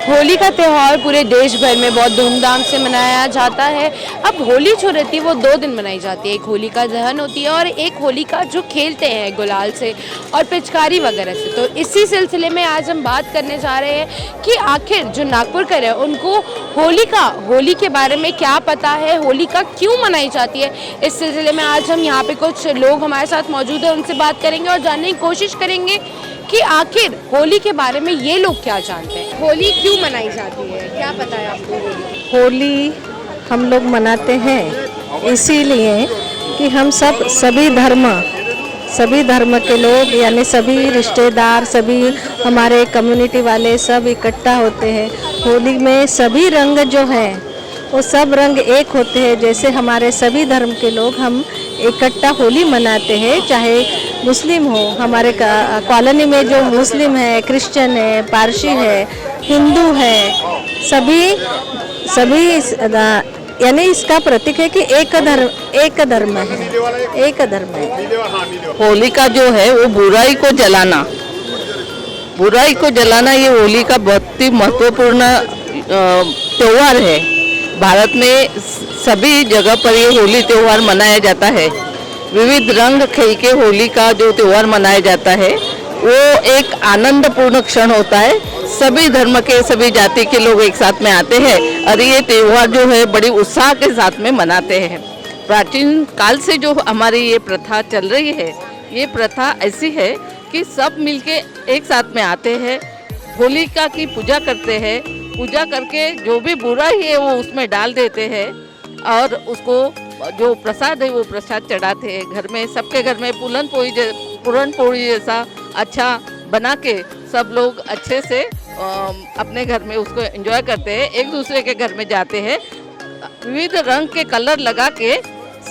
होली का त्यौहार पूरे देश भर में बहुत धूमधाम से मनाया जाता है। अब होली जो रहती है वो 2 दिन मनाई जाती है। एक होलिका दहन होती है और एक होलिका जो खेलते हैं गुलाल से और पिचकारी वगैरह से। तो इसी सिलसिले में आज हम बात करने जा रहे हैं कि आखिर जो नागपुरकर है उनको होली के बारे में क्या पता है, होलिका क्यों मनाई जाती है। इस सिलसिले में आज हम यहाँ पे कुछ लोग हमारे साथ मौजूद हैं, उनसे बात करेंगे और जानने की कोशिश करेंगे कि आखिर होली के बारे में ये लोग क्या जानते हैं। होली क्यों मनाई जाती है, क्या पता है आपको? होली हम लोग मनाते हैं इसीलिए कि हम सभी धर्म के लोग यानी सभी रिश्तेदार, सभी हमारे कम्युनिटी वाले सब इकट्ठा होते हैं। होली में सभी रंग जो हैं वो सब रंग एक होते हैं। जैसे हमारे सभी धर्म के लोग हम इकट्ठा होली मनाते हैं, चाहे मुस्लिम हो, हमारे कॉलोनी में जो मुस्लिम है, क्रिश्चियन है, पारसी है, हिंदू है, सभी यानी इसका प्रतीक है कि एक धर्म है। होली का जो है वो बुराई को जलाना ये होली का बहुत ही महत्वपूर्ण त्योहार है। भारत में सभी जगह पर ये होली त्योहार मनाया जाता है। विविध रंग खेल के होली का जो त्योहार मनाया जाता है वो एक आनंदपूर्ण क्षण होता है। सभी धर्म के, सभी जाति के लोग एक साथ में आते हैं और ये त्योहार जो है बड़ी उत्साह के साथ में मनाते हैं। प्राचीन काल से जो हमारी ये प्रथा चल रही है, ये प्रथा ऐसी है कि सब मिलके एक साथ में आते हैं, होलिका की पूजा करते हैं। पूजा करके जो भी बुराई है वो उसमें डाल देते हैं और उसको जो प्रसाद है वो प्रसाद चढ़ाते हैं। घर में, सबके घर में पूरन पोड़ी जैसा अच्छा बना के सब लोग अच्छे से अपने घर में उसको एंजॉय करते हैं। एक दूसरे के घर में जाते हैं, विविध रंग के कलर लगा के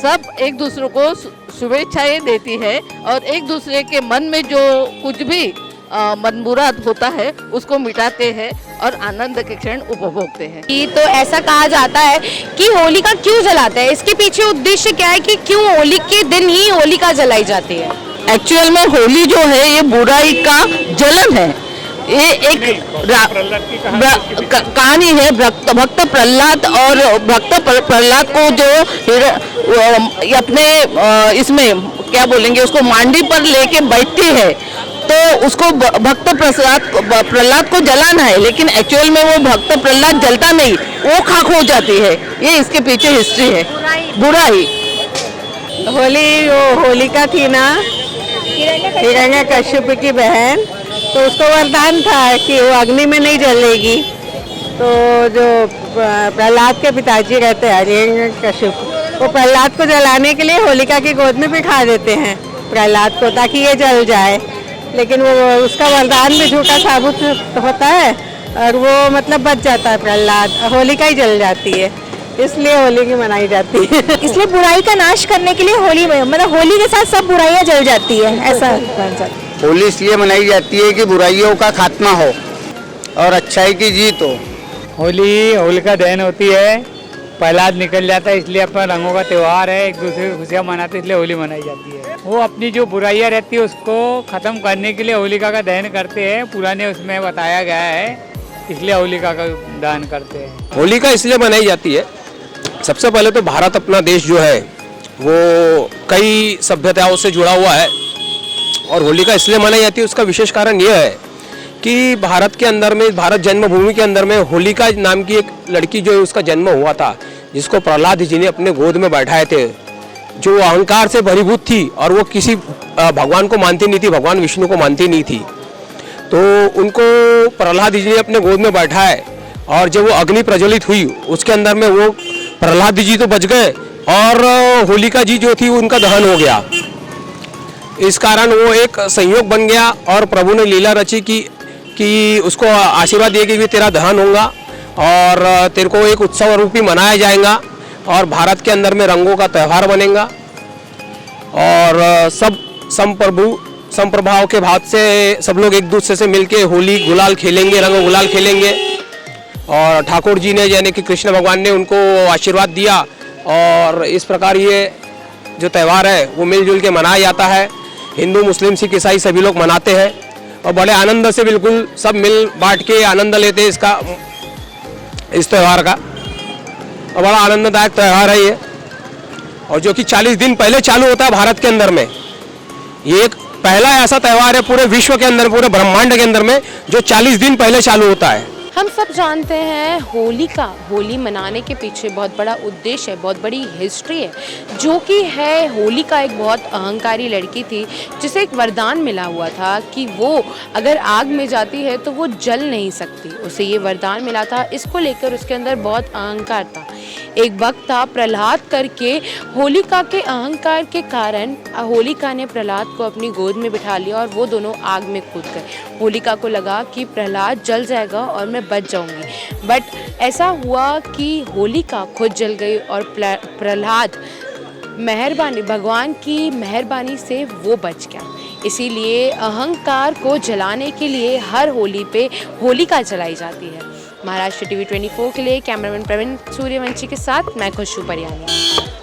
सब एक दूसरे को शुभेच्छाएं देती है और एक दूसरे के मन में जो कुछ भी मन बुरा होता है उसको मिटाते हैं और आनंद के क्षण उपभोगते हैं। तो ऐसा कहा जाता है कि होलिका क्यों जलाते हैं, इसके पीछे उद्देश्य क्या है कि क्यों होली के दिन ही होलिका जलाई जाती है? एक्चुअल में होली जो है ये बुराई का जलन है। ये एक कहानी है भक्त प्रहलाद और भक्त प्रहलाद को जो अपने इसमें क्या बोलेंगे उसको मांडी पर लेके बैठती है तो उसको भक्त प्रहलाद को जलाना है, लेकिन एक्चुअल में वो भक्त प्रहलाद जलता नहीं, वो खाक हो जाती है। ये इसके पीछे हिस्ट्री है, बुराई। होलिका थी ना, हिरण्यकश्यप की बहन, तो उसको वरदान था कि वो अग्नि में नहीं जलेगी। तो जो प्रहलाद के पिताजी रहते हैं हिरण्यकश्यप, वो प्रहलाद को जलाने के लिए होलिका की गोद में बिठा देते हैं प्रहलाद को, ताकि ये जल जाए। लेकिन वो उसका वरदान भी झूठा साबित होता है और वो मतलब बच जाता है प्रहलाद, होलिका ही जल जाती है। इसलिए होली की मनाई जाती है। इसलिए बुराई का नाश करने के लिए होली में मतलब होली के साथ सब बुराइयां जल जाती है, ऐसा? होली इसलिए मनाई जाती है कि बुराइयों का खात्मा हो और अच्छाई की जीत हो। होलिका दहन होती है, प्रहलाद निकल जाता है, इसलिए अपना रंगों का त्योहार है, एक दूसरे की खुशियाँ मनाते हैं, इसलिए होली मनाई जाती है। वो अपनी जो बुराइयाँ रहती है उसको ख़त्म करने के लिए होलिका का दहन करते हैं, पुराने उसमें बताया गया है, इसलिए होलिका का दहन करते हैं। होलिका इसलिए मनाई जाती है, सबसे पहले तो भारत अपना देश जो है वो कई सभ्यताओं से जुड़ा हुआ है और होलिका इसलिए मनाई जाती है, उसका विशेष कारण यह है कि भारत के अंदर में, भारत जन्मभूमि के अंदर में होलिका नाम की एक लड़की जो है उसका जन्म हुआ था, जिसको प्रहलाद जी ने अपने गोद में बैठाए थे, जो अहंकार से भरीभूत थी और वो किसी भगवान को मानती नहीं थी, भगवान विष्णु को मानती नहीं थी। तो उनको प्रहलाद जी ने अपने गोद में बैठाए और जब वो अग्नि प्रज्वलित हुई उसके अंदर में वो प्रहलाद जी तो बच गए और होलिका जी जो थी उनका दहन हो गया। इस कारण वो एक संयोग बन गया और प्रभु ने लीला रची कि उसको आशीर्वाद दिए कि तेरा दहन होगा और तेरे को एक उत्सव रूपी मनाया जाएगा और भारत के अंदर में रंगों का त्यौहार बनेगा और सब संप्रभाव के भाव से सब लोग एक दूसरे से मिलके होली गुलाल खेलेंगे, रंग गुलाल खेलेंगे। और ठाकुर जी ने यानी कि कृष्ण भगवान ने उनको आशीर्वाद दिया और इस प्रकार ये जो त्यौहार है वो मिलजुल के मनाया जाता है। हिंदू, मुस्लिम, सिख, ईसाई सभी लोग मनाते हैं और बड़े आनंद से बिल्कुल सब मिल बांट के आनंद लेते हैं इस त्यौहार का। और बड़ा आनंददायक त्यौहार है ये, और जो कि 40 दिन पहले चालू होता है भारत के अंदर में। ये एक पहला ऐसा त्यौहार है पूरे विश्व के अंदर, पूरे ब्रह्मांड के अंदर में, जो 40 दिन पहले चालू होता है। हम सब जानते हैं होली मनाने के पीछे बहुत बड़ा उद्देश्य है, बहुत बड़ी हिस्ट्री है, जो कि है होलिका एक बहुत अहंकारी लड़की थी जिसे एक वरदान मिला हुआ था कि वो अगर आग में जाती है तो वो जल नहीं सकती। उसे ये वरदान मिला था, इसको लेकर उसके अंदर बहुत अहंकार था। एक वक्त था प्रहलाद करके, होलिका के अहंकार के कारण होलिका ने प्रहलाद को अपनी गोद में बिठा लिया और वो दोनों आग में कूद गए। होलिका को लगा कि प्रहलाद जल जाएगा और मैं बच जाऊंगी, बट ऐसा हुआ कि होलिका खुद जल गई और प्रहलाद भगवान की मेहरबानी से वो बच गया। इसीलिए अहंकार को जलाने के लिए हर होली पे होलिका जलाई जाती है। महाराष्ट्र टीवी 24 के लिए कैमरामैन प्रवीण सूर्यवंशी के साथ मैं खुशबू परियानी।